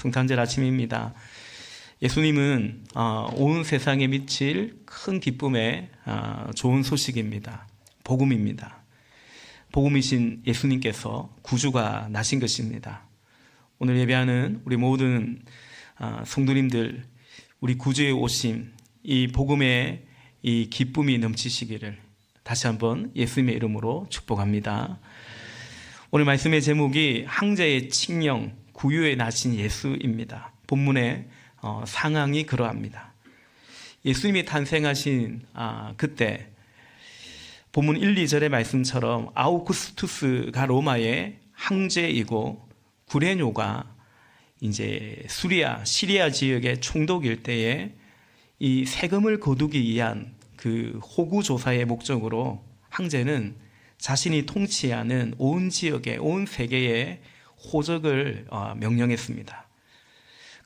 성탄절 아침입니다. 예수님은 온 세상에 미칠 큰 기쁨의 좋은 소식입니다. 복음입니다. 복음이신 예수님께서 구주가 나신 것입니다. 오늘 예배하는 우리 모든 성도님들, 우리 구주의 오심, 이 복음의 이 기쁨이 넘치시기를 다시 한번 예수님의 이름으로 축복합니다. 오늘 말씀의 제목이 항제의 칙령, 구유에 나신 예수입니다. 본문의 상황이 그러합니다. 예수님이 탄생하신 그때 본문 1, 2절의 말씀처럼 아우구스투스가 로마의 황제이고 구레뇨가 이제 시리아 지역의 총독일 때에 이 세금을 거두기 위한 그 호구 조사의 목적으로 황제는 자신이 통치하는 온 지역의 온 세계에 호적을 명령했습니다.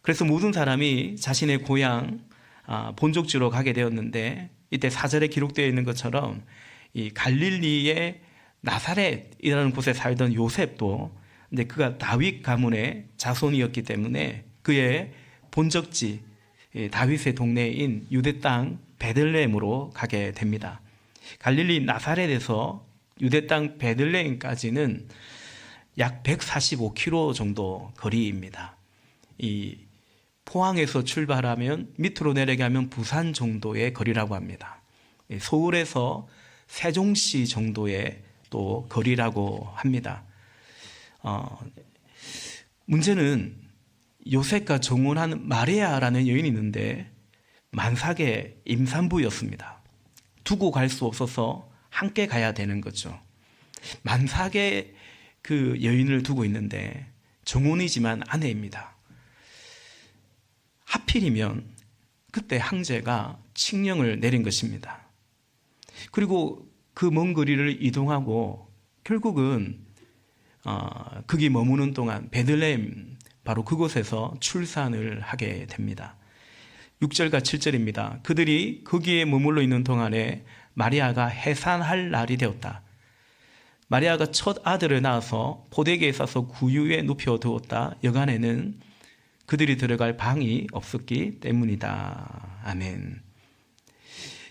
그래서 모든 사람이 자신의 고향 본족지로 가게 되었는데, 이때 4절에 기록되어 있는 것처럼 이 갈릴리의 나사렛이라는 곳에 살던 요셉도, 근데 그가 다윗 가문의 자손이었기 때문에 그의 본적지 다윗의 동네인 유대 땅 베들레헴으로 가게 됩니다. 갈릴리 나사렛에서 유대 땅 베들레헴까지는 약 145km 정도 거리입니다. 이 포항에서 출발하면 밑으로 내려가면 부산 정도의 거리라고 합니다. 서울에서 세종시 정도의 또 거리라고 합니다. 문제는 요셉과 정혼한 마리아라는 여인이 있는데 만삭의 임산부였습니다. 두고 갈 수 없어서 함께 가야 되는 거죠. 만삭의 그 여인을 두고 있는데 정혼이지만 아내입니다. 하필이면 그때 황제가 칙령을 내린 것입니다. 그리고 그 먼 거리를 이동하고 결국은 거기 머무는 동안 베들레헴 바로 그곳에서 출산을 하게 됩니다. 6절과 7절입니다. 그들이 거기에 머물러 있는 동안에 마리아가 해산할 날이 되었다. 마리아가 첫 아들을 낳아서 포대기에 싸서 구유에 눕혀 두었다. 여간에는 그들이 들어갈 방이 없었기 때문이다. 아멘.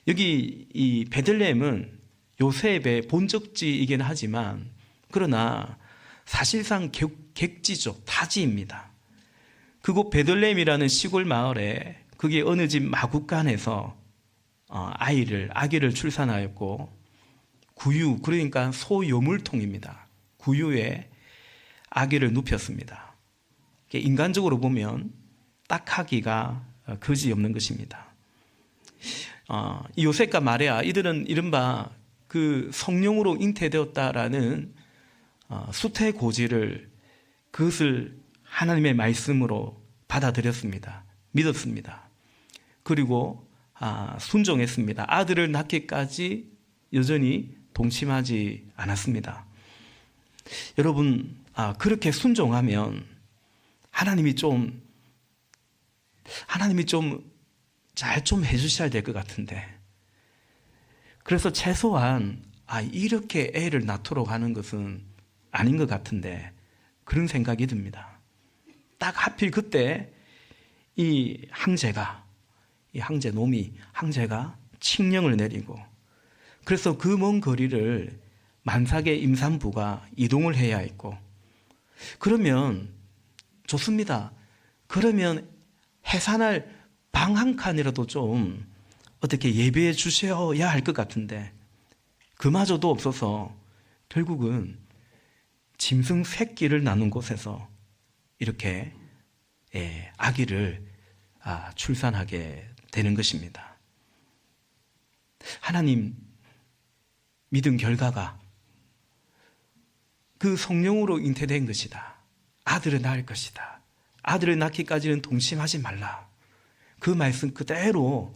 여기 이 베들레헴은 요셉의 본적지이긴 하지만 그러나 사실상 객지죠. 타지입니다. 그곳 베들레헴이라는 시골 마을에 그게 어느 집 마구간에서 아기를 출산하였고, 구유, 그러니까 소요물통입니다. 구유에 아기를 눕혔습니다. 인간적으로 보면 딱하기가 그지없는 것입니다. 이 요셉과 마리아, 이들은 이른바 그 성령으로 잉태되었다라는 수태고지를, 그것을 하나님의 말씀으로 받아들였습니다. 믿었습니다. 그리고 순종했습니다. 아들을 낳기까지 여전히 동침하지 않았습니다. 여러분, 그렇게 순종하면 하나님이 좀 잘 좀 해주셔야 될 것 같은데, 그래서 최소한 이렇게 애를 낳도록 하는 것은 아닌 것 같은데, 그런 생각이 듭니다. 딱 하필 그때 이 황제가 칙령을 내리고, 그래서 그 먼 거리를 만삭의 임산부가 이동을 해야 했고, 그러면 좋습니다. 그러면 해산할 방 한 칸이라도 좀 어떻게 예배해 주셔야 할 것 같은데 그마저도 없어서 결국은 짐승 새끼를 낳는 곳에서 이렇게 아기를 출산하게 되는 것입니다. 하나님 믿은 결과가 그 성령으로 잉태된 것이다. 아들을 낳을 것이다. 아들을 낳기까지는 동침하지 말라. 그 말씀 그대로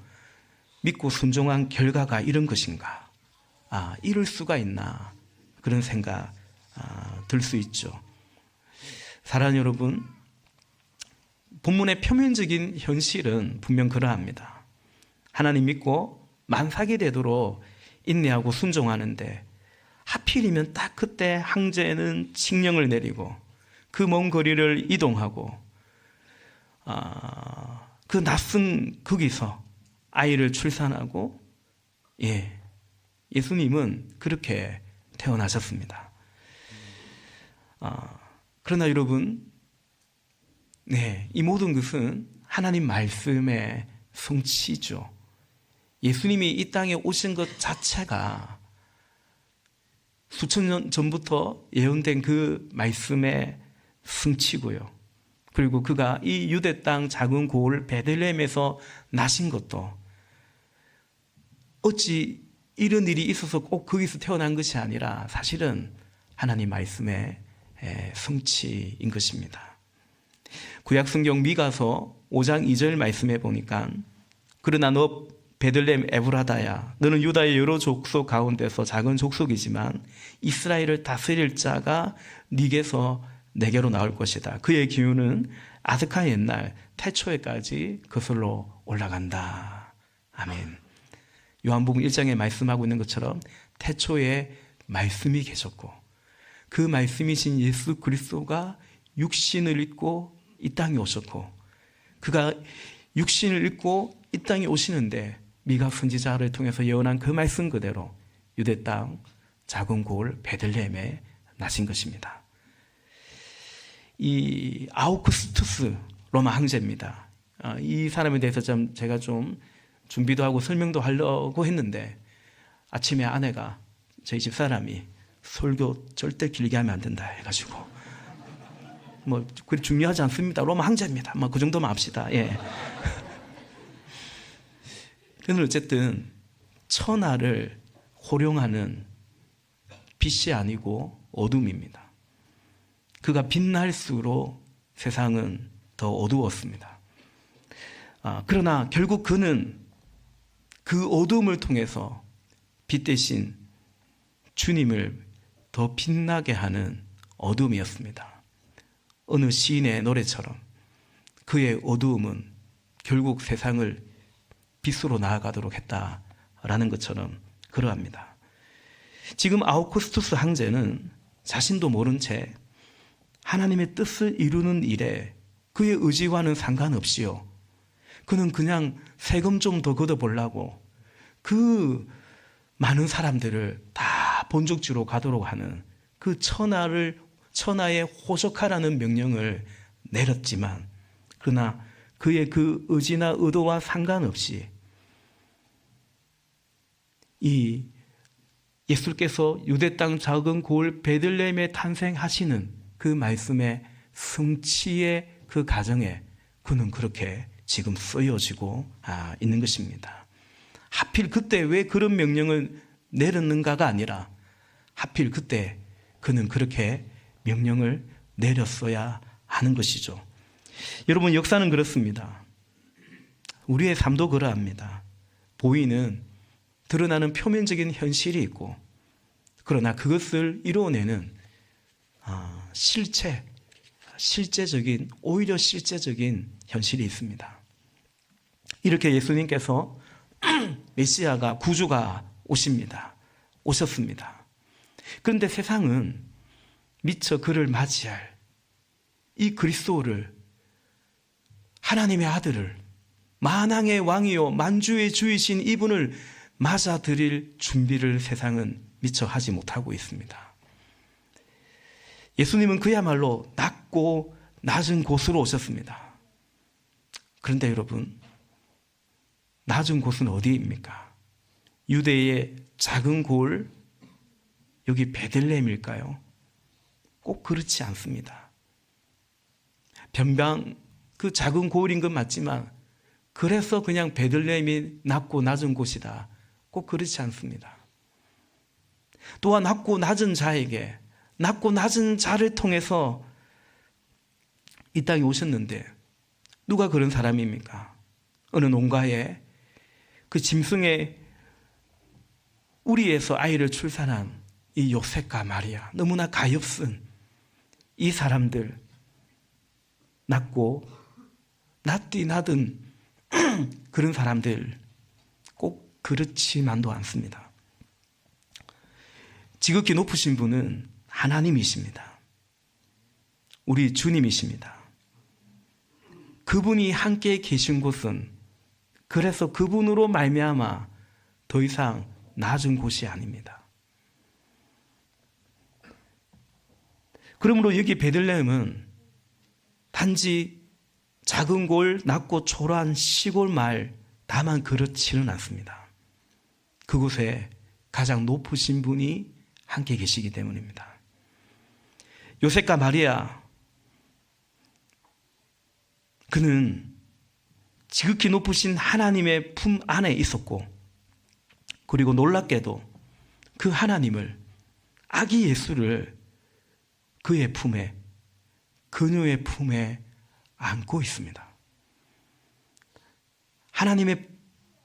믿고 순종한 결과가 이런 것인가? 이럴 수가 있나? 그런 생각 들 수 있죠. 사랑하는 여러분, 본문의 표면적인 현실은 분명 그러합니다. 하나님 믿고 만삭이 되도록 인내하고 순종하는데 하필이면 딱 그때 황제는 칙령을 내리고 그 먼 거리를 이동하고 그 낯선 거기서 아이를 출산하고, 예수님은 그렇게 태어나셨습니다. 그러나 여러분, 이 모든 것은 하나님 말씀의 성취죠. 예수님이 이 땅에 오신 것 자체가 수천 년 전부터 예언된 그 말씀의 성취고요. 그리고 그가 이 유대 땅 작은 고을 베들레헴에서 나신 것도 어찌 이런 일이 있어서 꼭 거기서 태어난 것이 아니라 사실은 하나님 말씀의 성취인 것입니다. 구약성경 미가서 5장 2절 말씀에 보니까 그러나 너 베들레헴 에브라다야 너는 유다의 여러 족속 가운데서 작은 족속이지만 이스라엘을 다스릴 자가 네게서 내게로 나올 것이다. 그의 기운은 아스카 옛날 태초에까지 거슬러 올라간다. 아멘. 요한복음 1장에 말씀하고 있는 것처럼 태초에 말씀이 계셨고 그 말씀이신 예수 그리스도가 육신을 입고 이 땅에 오셨고 그가 육신을 입고 이 땅에 오시는데 미가 선지자를 통해서 예언한 그 말씀 그대로 유대 땅 작은 고을 베들레헴에 나신 것입니다. 이 아우구스투스 로마 황제입니다. 이 사람에 대해서 제가 좀 준비도 하고 설명도 하려고 했는데 아침에 아내가 저희 집사람이 설교 절대 길게 하면 안 된다 해가지고 그리 중요하지 않습니다. 로마 황제입니다. 그 정도만 합시다. 그는 어쨌든 천하를 호령하는 빛이 아니고 어둠입니다. 그가 빛날수록 세상은 더 어두웠습니다. 그러나 결국 그는 그 어둠을 통해서 빛 대신 주님을 더 빛나게 하는 어둠이었습니다. 어느 시인의 노래처럼 그의 어두움은 결국 세상을 빛으로 나아가도록 했다라는 것처럼 그러합니다. 지금 아우구스투스 황제는 자신도 모른 채 하나님의 뜻을 이루는 일에 그의 의지와는 상관없이요. 그는 그냥 세금 좀 더 걷어보려고 그 많은 사람들을 다 본적지로 가도록 하는 그 천하에 호적하라는 명령을 내렸지만 그러나 그의 그 의지나 의도와 상관없이 이 예수께서 유대 땅 작은 고을 베들레헴에 탄생하시는 그 말씀의 성취의 그 과정에 그는 그렇게 지금 쓰여지고 있는 것입니다. 하필 그때 왜 그런 명령을 내렸는가가 아니라 하필 그때 그는 그렇게 명령을 내렸어야 하는 것이죠. 여러분, 역사는 그렇습니다. 우리의 삶도 그러합니다. 보이는 드러나는 표면적인 현실이 있고 그러나 그것을 이루어내는 오히려 실제적인 현실이 있습니다. 이렇게 예수님께서 메시아가 구주가 오셨습니다. 그런데 세상은 미처 그를 맞이할 이 그리스도를 하나님의 아들을 만왕의 왕이요 만주의 주이신 이분을 맞아들일 준비를 세상은 미처 하지 못하고 있습니다. 예수님은 그야말로 낮고 낮은 곳으로 오셨습니다. 그런데 여러분, 낮은 곳은 어디입니까? 유대의 작은 고을, 여기 베들레헴일까요? 꼭 그렇지 않습니다. 변방 그 작은 고을인 건 맞지만 그래서 그냥 베들레헴이 낮고 낮은 곳이다. 꼭 그렇지 않습니다. 또한 낮고 낮은 자에게 낮고 낮은 자를 통해서 이 땅에 오셨는데 누가 그런 사람입니까? 어느 농가에 그 짐승의 우리에서 아이를 출산한 이 요셉과 마리아, 너무나 가엾은 이 사람들, 낮디 낮은 그런 사람들 꼭 그렇지만도 않습니다. 지극히 높으신 분은 하나님이십니다. 우리 주님이십니다. 그분이 함께 계신 곳은 그래서 그분으로 말미암아 더 이상 낮은 곳이 아닙니다. 그러므로 여기 베들레헴은 단지 작은 골, 낮고 초라한 시골 마을 다만 그렇지는 않습니다. 그곳에 가장 높으신 분이 함께 계시기 때문입니다. 요셉과 마리아, 그는 지극히 높으신 하나님의 품 안에 있었고, 그리고 놀랍게도 그 하나님을, 아기 예수를 그의 품에, 그녀의 품에 안고 있습니다. 하나님의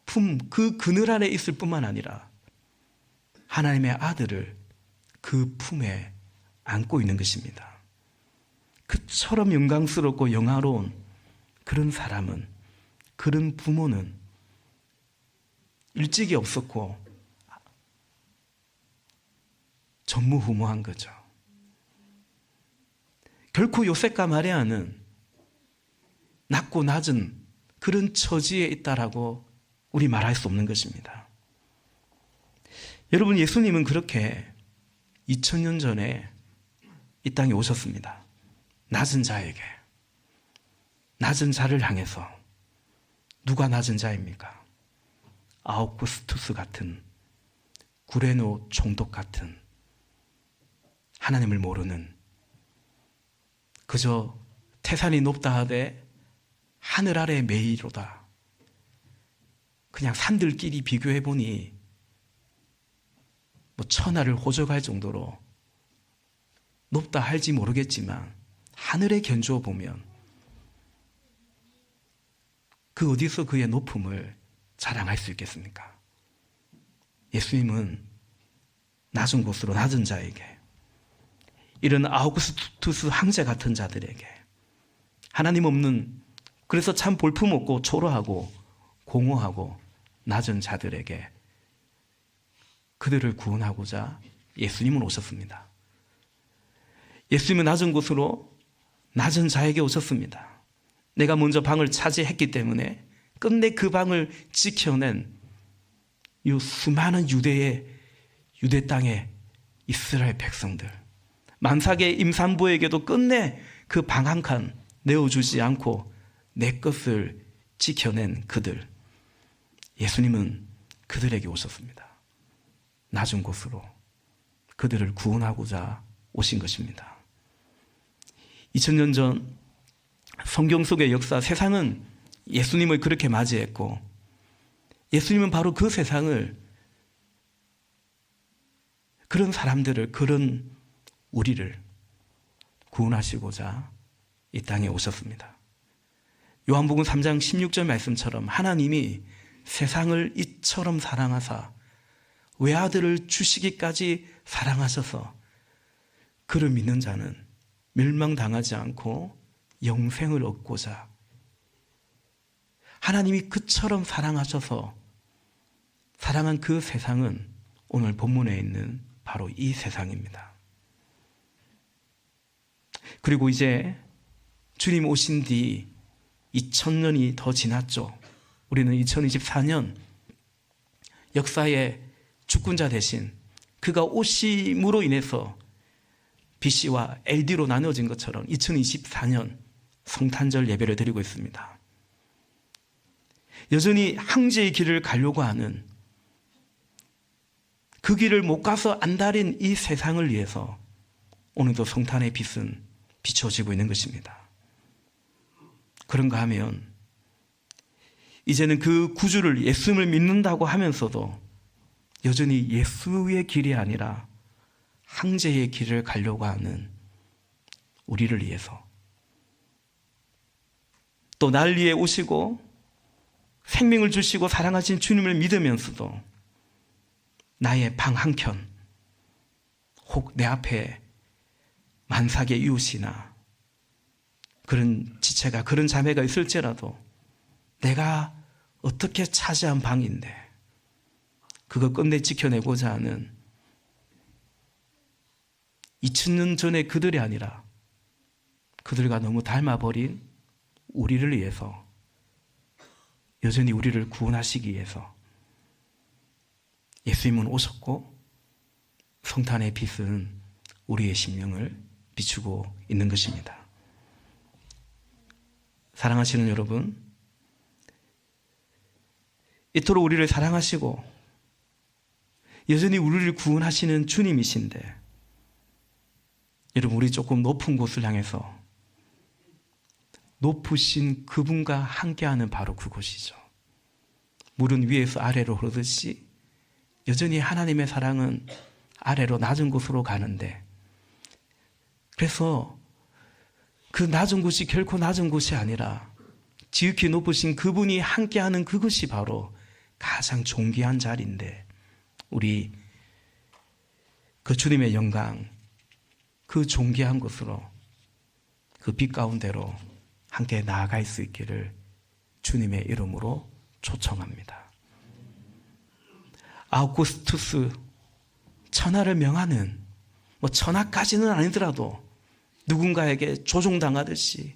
품, 그 그늘 안에 있을 뿐만 아니라 하나님의 아들을 그 품에 안고 있는 것입니다. 그처럼 영광스럽고 영화로운 그런 사람은, 그런 부모는 일찍이 없었고 전무후무한 거죠. 결코 요셉과 마리아는 낮고 낮은 그런 처지에 있다라고 우리 말할 수 없는 것입니다. 여러분, 예수님은 그렇게 2000년 전에 이 땅에 오셨습니다. 낮은 자에게, 낮은 자를 향해서. 누가 낮은 자입니까? 아우구스투스 같은, 구레노 총독 같은, 하나님을 모르는, 그저 태산이 높다 하되 하늘 아래 메이로다. 그냥 산들끼리 비교해보니 뭐 천하를 호적할 정도로 높다 할지 모르겠지만 하늘에 견주어 보면 그 어디서 그의 높음을 자랑할 수 있겠습니까? 예수님은 낮은 곳으로, 낮은 자에게, 이런 아우구스투스 황제 같은 자들에게, 하나님 없는, 그래서 참 볼품없고 초라하고 공허하고 낮은 자들에게 그들을 구원하고자 예수님은 오셨습니다. 예수님은 낮은 곳으로 낮은 자에게 오셨습니다. 내가 먼저 방을 차지했기 때문에 끝내 그 방을 지켜낸 이 수많은 유대 땅의 이스라엘 백성들, 만삭의 임산부에게도 끝내 그 방 한 칸 내어주지 않고 내 것을 지켜낸 그들, 예수님은 그들에게 오셨습니다. 낮은 곳으로 그들을 구원하고자 오신 것입니다. 2000년 전 성경 속의 역사, 세상은 예수님을 그렇게 맞이했고, 예수님은 바로 그 세상을, 그런 사람들을, 그런 우리를 구원하시고자 이 땅에 오셨습니다. 요한복음 3장 16절 말씀처럼 하나님이 세상을 이처럼 사랑하사 외아들을 주시기까지 사랑하셔서 그를 믿는 자는 멸망당하지 않고 영생을 얻고자, 하나님이 그처럼 사랑하셔서 사랑한 그 세상은 오늘 본문에 있는 바로 이 세상입니다. 그리고 이제 주님 오신 뒤 2000년이 더 지났죠. 우리는 2024년 역사의 주권자 대신 그가 오심으로 인해서 BC와 LD로 나누어진 것처럼 2024년 성탄절 예배를 드리고 있습니다. 여전히 황제의 길을 가려고 하는, 그 길을 못 가서 안달인 이 세상을 위해서 오늘도 성탄의 빛은 비춰지고 있는 것입니다. 그런가 하면 이제는 그 구주를, 예수님을 믿는다고 하면서도 여전히 예수의 길이 아니라 황제의 길을 가려고 하는 우리를 위해서, 또 날 위해 오시고 생명을 주시고 사랑하신 주님을 믿으면서도 나의 방 한켠, 혹 내 앞에 만삭의 이웃이나 그런 지체가, 그런 자매가 있을지라도 내가 어떻게 차지한 방인데 그거 끝내 지켜내고자 하는 2000년 전에 그들이 아니라 그들과 너무 닮아버린 우리를 위해서, 여전히 우리를 구원하시기 위해서 예수님은 오셨고, 성탄의 빛은 우리의 심령을 비추고 있는 것입니다. 사랑하시는 여러분, 이토록 우리를 사랑하시고 여전히 우리를 구원하시는 주님이신데, 여러분, 우리 조금 높은 곳을 향해서 높으신 그분과 함께하는 바로 그곳이죠. 물은 위에서 아래로 흐르듯이 여전히 하나님의 사랑은 아래로 낮은 곳으로 가는데, 그래서 그 낮은 곳이 결코 낮은 곳이 아니라 지극히 높으신 그분이 함께하는 그것이 바로 가장 존귀한 자리인데, 우리 그 주님의 영광, 그 존귀한 곳으로, 그 빛 가운데로 함께 나아갈 수 있기를 주님의 이름으로 초청합니다. 아우구스투스, 천하를 명하는, 천하까지는 아니더라도 누군가에게 조종당하듯이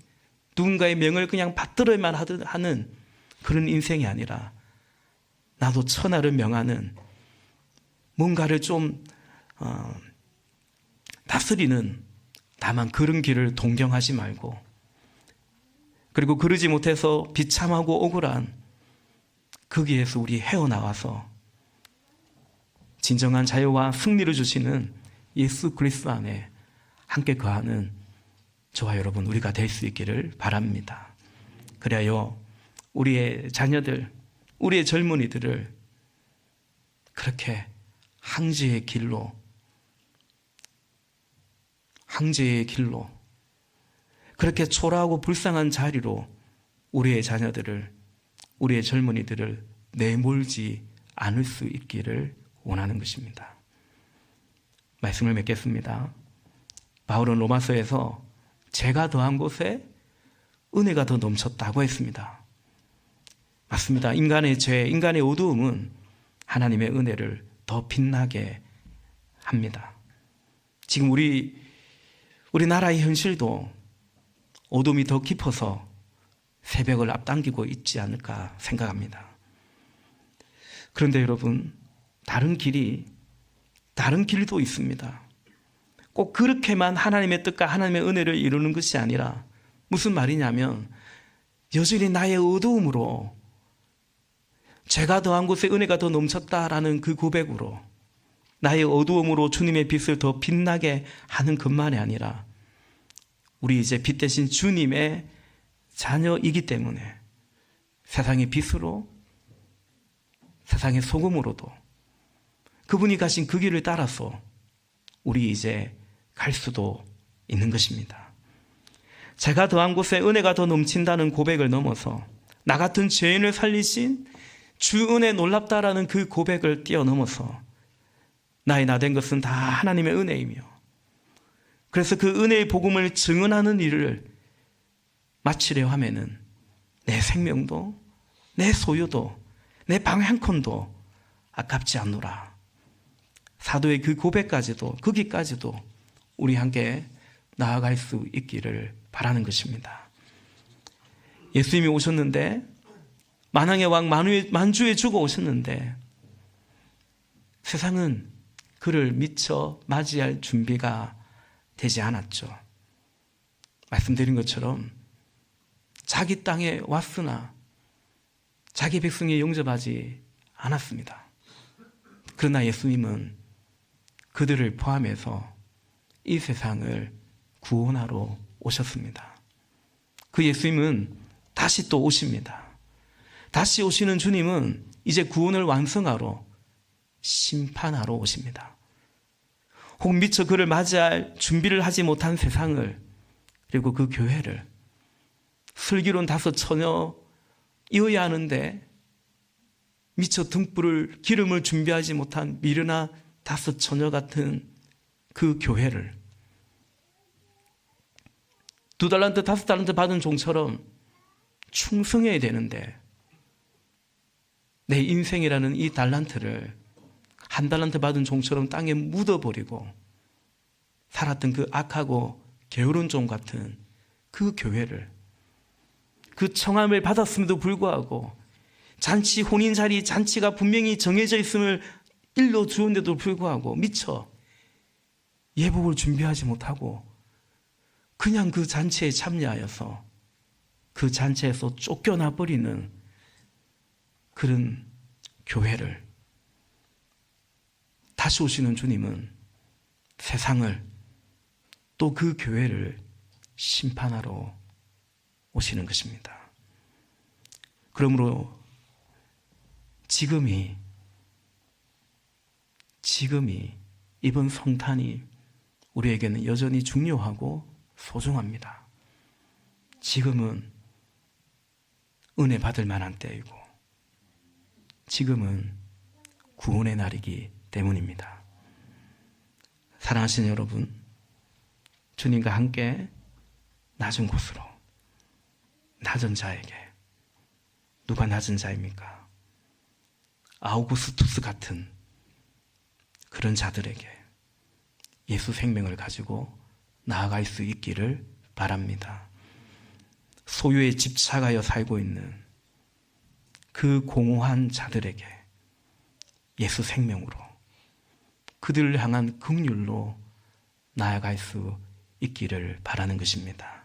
누군가의 명을 그냥 받들어야만 하는 그런 인생이 아니라, 나도 천하를 명하는, 뭔가를 좀 다스리는, 다만 그런 길을 동경하지 말고, 그리고 그러지 못해서 비참하고 억울한 거기에서 우리 헤어나와서 진정한 자유와 승리를 주시는 예수 그리스도 안에 함께 거하는 저와 여러분, 우리가 될 수 있기를 바랍니다. 그래야 우리의 자녀들, 우리의 젊은이들을 그렇게 항제의 길로 그렇게 초라하고 불쌍한 자리로 우리의 자녀들을, 우리의 젊은이들을 내몰지 않을 수 있기를 원하는 것입니다. 말씀을 맺겠습니다. 바울은 로마서에서 죄가 더한 곳에 은혜가 더 넘쳤다고 했습니다. 맞습니다. 인간의 죄, 인간의 어두움은 하나님의 은혜를 더 빛나게 합니다. 지금 우리나라의 현실도 어둠이 더 깊어서 새벽을 앞당기고 있지 않을까 생각합니다. 그런데 여러분, 다른 길도 있습니다. 꼭 그렇게만 하나님의 뜻과 하나님의 은혜를 이루는 것이 아니라, 무슨 말이냐면, 여전히 나의 어두움으로, 죄가 더한 곳에 은혜가 더 넘쳤다라는 그 고백으로, 나의 어두움으로 주님의 빛을 더 빛나게 하는 것만이 아니라, 우리 이제 빛 대신 주님의 자녀이기 때문에 세상의 빛으로, 세상의 소금으로도 그분이 가신 그 길을 따라서 우리 이제 갈 수도 있는 것입니다. 제가 더한 곳에 은혜가 더 넘친다는 고백을 넘어서 나 같은 죄인을 살리신 주 은혜 놀랍다라는 그 고백을 뛰어넘어서 나의 나 된 것은 다 하나님의 은혜이며, 그래서 그 은혜의 복음을 증언하는 일을 마치려 하면은 내 생명도, 내 소유도, 내 방 한 콘도 아깝지 않노라. 사도의 그 고백까지도, 거기까지도 우리 함께 나아갈 수 있기를 바라는 것입니다. 예수님이 오셨는데, 만왕의 왕 만주의 주가 오셨는데, 세상은 그를 미처 맞이할 준비가 되지 않았죠. 말씀드린 것처럼 자기 땅에 왔으나 자기 백성이 영접하지 않았습니다. 그러나 예수님은 그들을 포함해서 이 세상을 구원하러 오셨습니다. 그 예수님은 다시 또 오십니다. 다시 오시는 주님은 이제 구원을 완성하러, 심판하러 오십니다. 혹 미처 그를 맞이할 준비를 하지 못한 세상을, 그리고 그 교회를, 슬기로운 다섯 처녀이어야 하는데 미처 등불을, 기름을 준비하지 못한 미련한 다섯 처녀 같은 그 교회를 2달란트, 5달란트 받은 종처럼 충성해야 되는데, 내 인생이라는 이 달란트를 1달란트 받은 종처럼 땅에 묻어버리고 살았던 그 악하고 게으른 종 같은 그 교회를, 그 청함을 받았음에도 불구하고 잔치, 혼인 자리 잔치가 분명히 정해져 있음을 일러 주었는데도 불구하고 미처 예복을 준비하지 못하고 그냥 그 잔치에 참여하여서 그 잔치에서 쫓겨나 버리는 그런 교회를 다시 오시는 주님은 세상을 또 그 교회를 심판하러 오시는 것입니다. 그러므로 지금이 이번 성탄이 우리에게는 여전히 중요하고 소중합니다. 지금은 은혜 받을 만한 때이고 지금은 구원의 날이기 때문입니다. 사랑하시는 여러분, 주님과 함께 낮은 곳으로, 낮은 자에게, 누가 낮은 자입니까? 아우구스투스 같은 그런 자들에게 예수 생명을 가지고 나아갈 수 있기를 바랍니다. 소유에 집착하여 살고 있는 그 공허한 자들에게 예수 생명으로, 그들을 향한 긍휼로 나아갈 수 있기를 바라는 것입니다.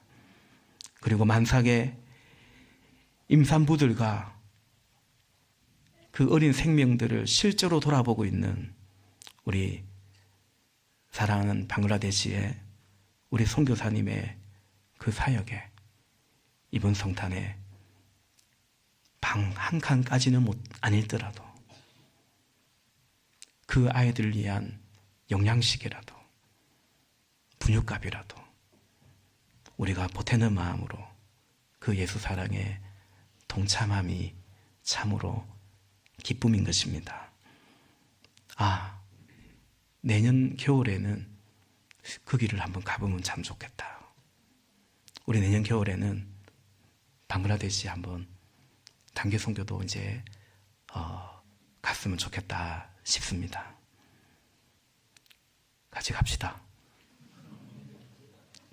그리고 만삭의 임산부들과 그 어린 생명들을 실제로 돌아보고 있는 우리 사랑하는 방글라데시의 우리 선교사님의 그 사역에 이번 성탄에 방 한 칸까지는 아닐더라도 그 아이들을 위한 영양식이라도 분유값이라도 우리가 보태는 마음으로 그 예수 사랑에 동참함이 참으로 기쁨인 것입니다. 내년 겨울에는 그 길을 한번 가보면 참 좋겠다. 우리 내년 겨울에는 방글라데시 한번 단기 선교도 이제 갔으면 좋겠다 싶습니다. 같이 갑시다.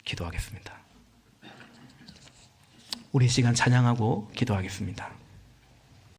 기도하겠습니다. 우리 시간 찬양하고 기도하겠습니다.